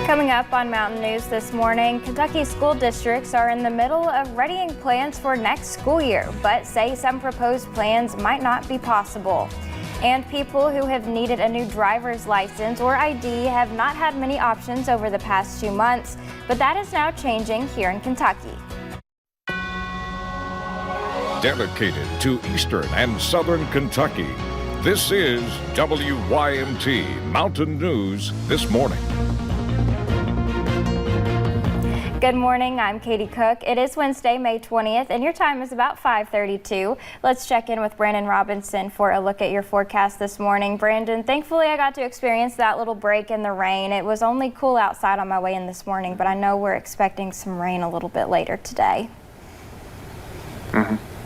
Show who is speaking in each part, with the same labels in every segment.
Speaker 1: Coming up on Mountain News this morning, Kentucky school districts are in the middle of readying plans for next school year, but say some proposed plans might not be possible. And people who have needed a new driver's license or ID have not had many options over the past 2 months, but that is now changing here in Kentucky.
Speaker 2: Dedicated to Eastern and Southern Kentucky, this is WYMT Mountain News This Morning.
Speaker 1: Good morning, I'm Katie Cook. It is Wednesday, May 20th, and your time is about 5:32. Let's check in with Brandon Robinson for a look at your forecast this morning. Brandon, thankfully I got to experience that little break in the rain. It was only cool outside on my way in this morning, but I know we're expecting some rain a little bit later today.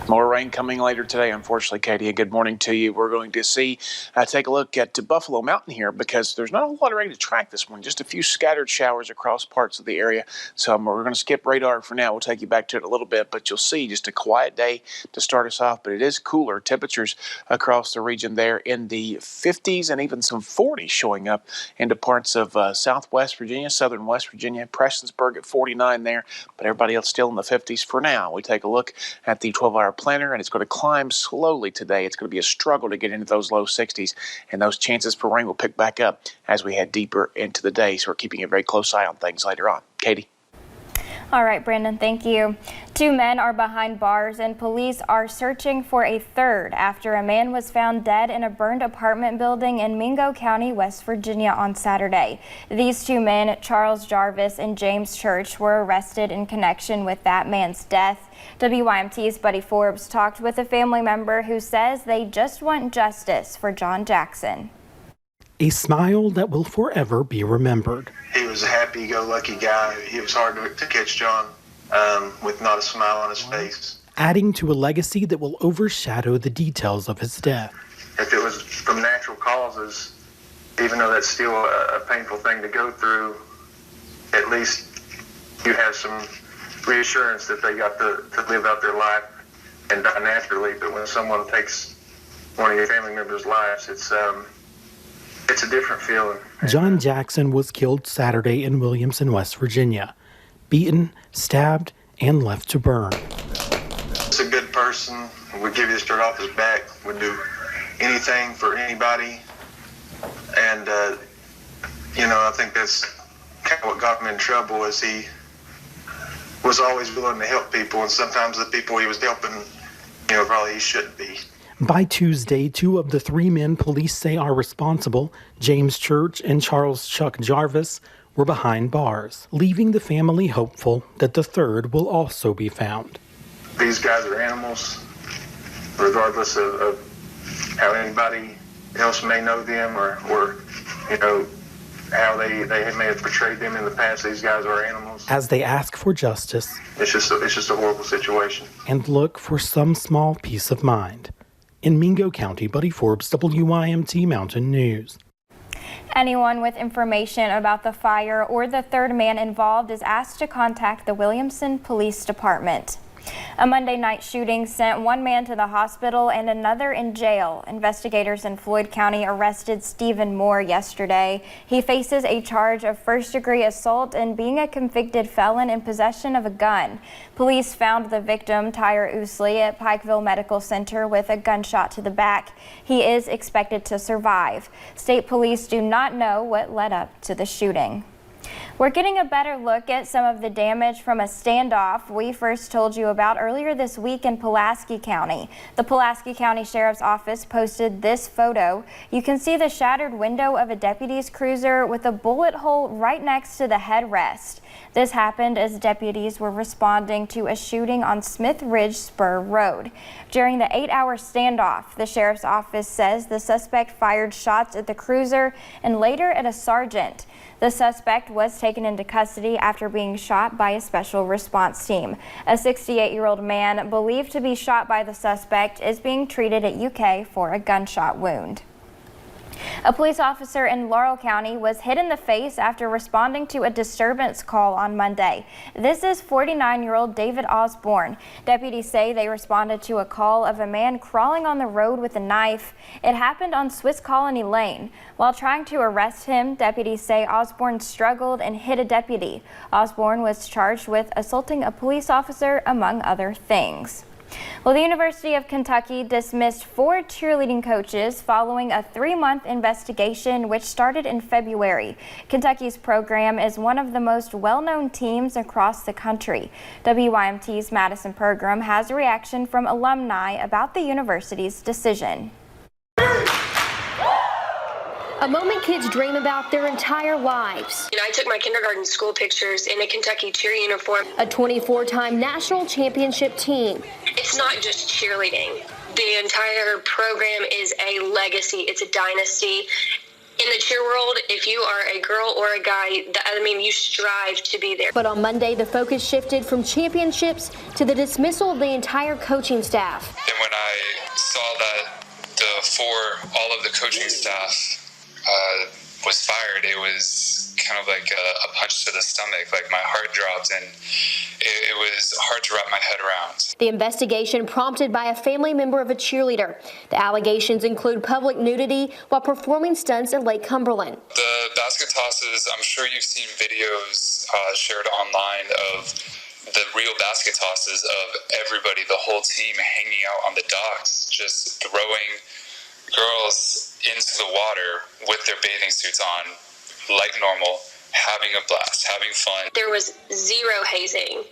Speaker 3: More rain coming later today, unfortunately, Katie. Good morning to you. We're going to take a look at Buffalo Mountain here because there's not a lot of rain to track this morning, just a few scattered showers across parts of the area. So we're going to skip radar for now. We'll take you back to it in a little bit, but you'll see just a quiet day to start us off, but it is cooler. Temperatures across the region there in the 50s and even some 40s showing up into parts of southwest Virginia, southern West Virginia, Prestonsburg at 49 there, but everybody else still in the 50s for now. We take a look at the 12-hour planner, and it's going to climb slowly today. It's going to be a struggle to get into those low 60s, and those chances for rain will pick back up as we head deeper into the day. So we're keeping a very close eye on things later on. Katie?
Speaker 1: All right, Brandon, thank you. 2 men are behind bars and police are searching for a third after a man was found dead in a burned apartment building in Mingo County, West Virginia on Saturday. These 2 men, Charles Jarvis and James Church, were arrested in connection with that man's death. WYMT's Buddy Forbes talked with a family member who says they just want justice for John Jackson.
Speaker 4: A smile that will forever be remembered.
Speaker 5: He was a happy-go-lucky guy. He was hard to catch John with not a smile on his face.
Speaker 4: Adding to a legacy that will overshadow the details of his death.
Speaker 5: If it was from natural causes, even though that's still a painful thing to go through, at least you have some reassurance that they got to live out their life and die naturally. But when someone takes one of your family members' lives, it's a different feeling.
Speaker 4: John Jackson was killed Saturday in Williamson, West Virginia. Beaten, stabbed, and left to burn.
Speaker 5: He's a good person. Would give you the shirt off his back. Would do anything for anybody. And, I think that's kind of what got him in trouble is he was always willing to help people. And sometimes the people he was helping, probably he shouldn't be.
Speaker 4: By Tuesday, 2 of the 3 men police say are responsible, James Church and Charles Chuck Jarvis, were behind bars, leaving the family hopeful that the third will also be found.
Speaker 5: These guys are animals, regardless of how anybody else may know them or how they may have portrayed them in the past. These guys are animals.
Speaker 4: As they ask for justice,
Speaker 5: it's just a horrible situation.
Speaker 4: And look for some small peace of mind. In Mingo County, Buddy Forbes, WYMT Mountain News.
Speaker 1: Anyone with information about the fire or the third man involved is asked to contact the Williamson Police Department. A Monday night shooting sent 1 man to the hospital and another in jail. Investigators in Floyd County arrested Stephen Moore yesterday. He faces a charge of first-degree assault and being a convicted felon in possession of a gun. Police found the victim, Tyre Ousley, at Pikeville Medical Center with a gunshot to the back. He is expected to survive. State police do not know what led up to the shooting. We're getting a better look at some of the damage from a standoff we first told you about earlier this week in Pulaski County. The Pulaski County Sheriff's Office posted this photo. You can see the shattered window of a deputy's cruiser with a bullet hole right next to the headrest. This happened as deputies were responding to a shooting on Smith Ridge Spur Road. During the 8-hour standoff, the Sheriff's Office says the suspect fired shots at the cruiser and later at a sergeant. The suspect was taken into custody after being shot by a special response team. A 68-year-old man believed to be shot by the suspect is being treated at UK for a gunshot wound. A police officer in Laurel County was hit in the face after responding to a disturbance call on Monday. This is 49-year-old David Osborne. Deputies say they responded to a call of a man crawling on the road with a knife. It happened on Swiss Colony Lane. While trying to arrest him, deputies say Osborne struggled and hit a deputy. Osborne was charged with assaulting a police officer, among other things. Well, the University of Kentucky dismissed 4 cheerleading coaches following a 3-month investigation which started in February. Kentucky's program is one of the most well-known teams across the country. WYMT's Madison Pergram has a reaction from alumni about the university's decision.
Speaker 6: A moment kids dream about their entire lives.
Speaker 7: I took my kindergarten school pictures in a Kentucky cheer uniform.
Speaker 6: A 24-time national championship team.
Speaker 7: It's not just cheerleading. The entire program is a legacy. It's a dynasty. In the cheer world, if you are a girl or a guy, you strive to be there.
Speaker 6: But on Monday, the focus shifted from championships to the dismissal of the entire coaching staff.
Speaker 8: And when I saw that all of the coaching staff was fired, it was kind of like a punch to the stomach. Like my heart dropped and it was hard to wrap my head around.
Speaker 6: The investigation prompted by a family member of a cheerleader. The allegations include public nudity while performing stunts in Lake Cumberland.
Speaker 8: The basket tosses, I'm sure you've seen videos shared online of the real basket tosses of everybody, the whole team hanging out on the docks, just throwing girls into the water with their bathing suits on like normal, having a blast, having fun.
Speaker 7: There was zero hazing,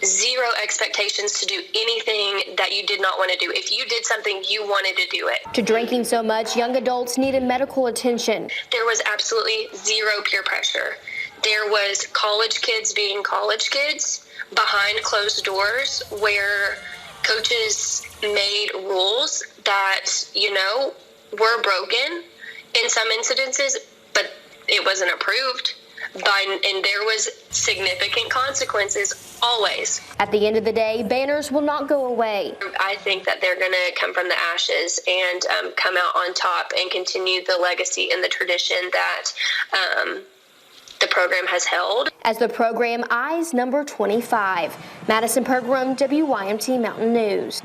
Speaker 7: zero expectations to do anything that you did not want to do. If you did something, you wanted to do it.
Speaker 6: To drinking so much, young adults needed medical attention.
Speaker 7: There was absolutely zero peer pressure. There was college kids being college kids behind closed doors where coaches made rules that, were broken in some incidences, but it wasn't approved. And there was significant consequences always.
Speaker 6: At the end of the day, banners will not go away.
Speaker 7: I think that they're going to come from the ashes and come out on top and continue the legacy and the tradition that the program has held.
Speaker 6: As the program eyes number 25. Madison Pergram, WYMT Mountain News.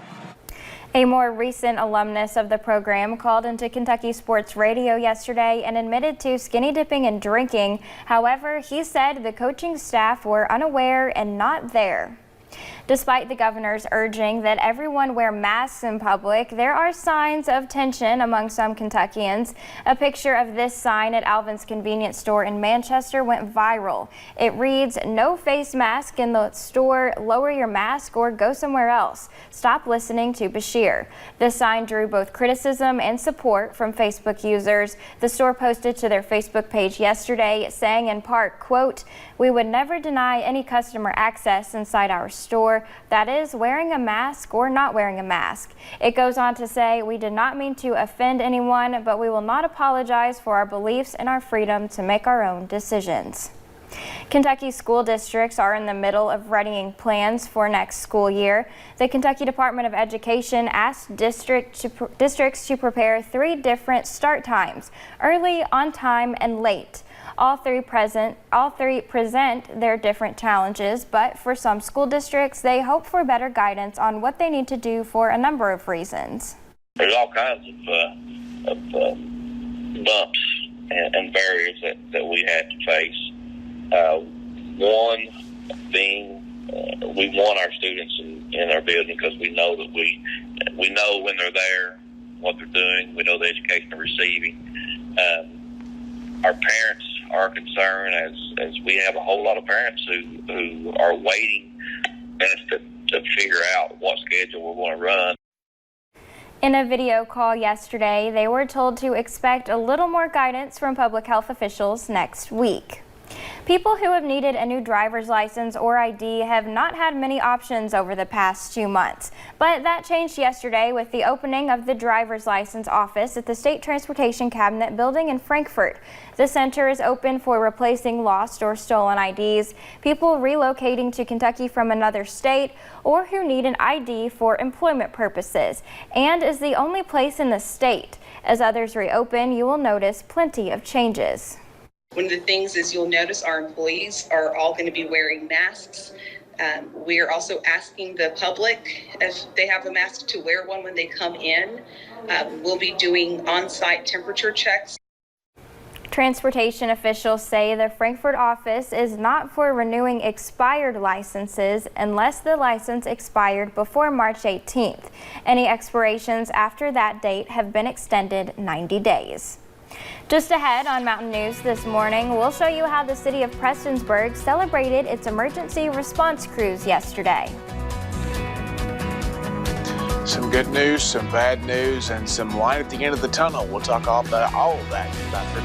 Speaker 1: A more recent alumnus of the program called into Kentucky Sports Radio yesterday and admitted to skinny dipping and drinking. However, he said the coaching staff were unaware and not there. Despite the governor's urging that everyone wear masks in public, there are signs of tension among some Kentuckians. A picture of this sign at Alvins convenience store in Manchester went viral. It reads, "No face mask in the store, lower your mask or go somewhere else. Stop listening to Bashir." The sign drew both criticism and support from Facebook users. The store posted to their Facebook page yesterday saying in part, quote, "We would never deny any customer access inside our store, that is, wearing a mask or not wearing a mask." It goes on to say, "We did not mean to offend anyone, but we will not apologize for our beliefs and our freedom to make our own decisions." Kentucky school districts are in the middle of readying plans for next school year. The Kentucky Department of Education asked districts to prepare 3 different start times: early, on time, and late. All three present their different challenges, but for some school districts, they hope for better guidance on what they need to do for a number of reasons.
Speaker 9: There's all kinds of bumps and barriers that we had to face. One being we want our students in our building because we know that we know when they're there, what they're doing. We know the education they're receiving. Our parents are concerned as we have a whole lot of parents who are waiting to figure out what schedule we want to run.
Speaker 1: In a video call yesterday, they were told to expect a little more guidance from public health officials next week. People who have needed a new driver's license or ID have not had many options over the past 2 months. But that changed yesterday with the opening of the driver's license office at the State Transportation Cabinet building in Frankfort. The center is open for replacing lost or stolen IDs, people relocating to Kentucky from another state, or who need an ID for employment purposes, and is the only place in the state. As others reopen, you will notice plenty of changes.
Speaker 10: One of the things is you'll notice our employees are all going to be wearing masks. We are also asking the public if they have a mask to wear one when they come in. We'll be doing on-site temperature checks.
Speaker 1: Transportation officials say the Frankfort office is not for renewing expired licenses unless the license expired before March 18th. Any expirations after that date have been extended 90 days. Just ahead on Mountain News this morning, we'll show you how the city of Prestonsburg celebrated its emergency response crews yesterday.
Speaker 3: Some good news, some bad news, and some light at the end of the tunnel. We'll talk all about all of that after